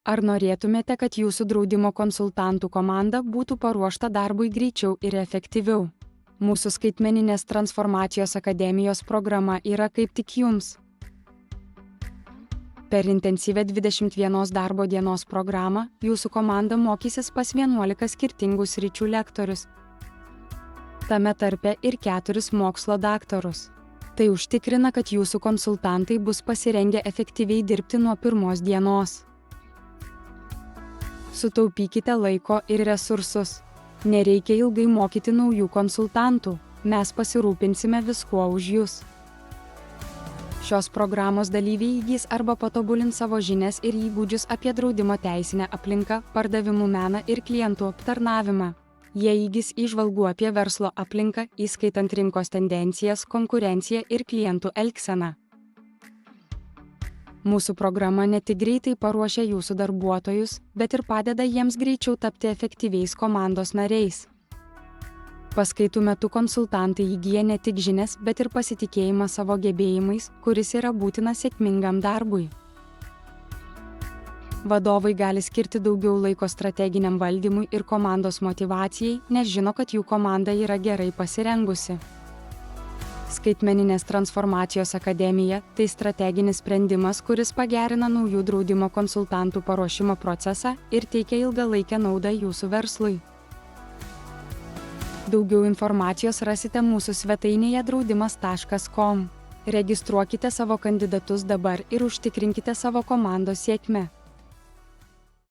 Ar norėtumėte, kad jūsų draudimo konsultantų komanda būtų paruošta darbui greičiau ir efektyviau? Mūsų skaitmeninės transformacijos akademijos programa yra kaip tik jums. Per intensyvią 21 darbo dienos programą jūsų komanda mokysis pas 11 skirtingų sričių lektorius, tame tarpe ir 4 mokslo daktarus. Tai užtikrina, kad jūsų konsultantai bus pasirengę efektyviai dirbti nuo pirmos dienos. Sutaupykite laiko ir resursus. Nereikia ilgai mokyti naujų konsultantų, mes pasirūpinsime viskuo už jūs. Šios programos dalyviai įgys arba patobulins savo žinias ir įgūdžius apie draudimo teisinę aplinką, pardavimų meną ir klientų aptarnavimą. Jie įgys įžvalgų apie verslo aplinką, įskaitant rinkos tendencijas, konkurenciją ir klientų elgseną. Mūsų programa ne tik greitai paruošia jūsų darbuotojus, bet ir padeda jiems greičiau tapti efektyviais komandos nariais. Paskaitų metu konsultantai įgyja ne tik žinias, bet ir pasitikėjimą savo gebėjimais, kuris yra būtinas sėkmingam darbui. Vadovai gali skirti daugiau laiko strateginiam valdymui ir komandos motyvacijai, nes žino, kad jų komanda yra gerai pasirengusi. Skaitmeninės transformacijos akademija – tai strateginis sprendimas, kuris pagerina naujų draudimo konsultantų paruošimo procesą ir teikia ilgalaikę naudą jūsų verslui. Daugiau informacijos rasite mūsų svetainėje draudimas.com. Registruokite savo kandidatus dabar ir užtikrinkite savo komandos sėkmę.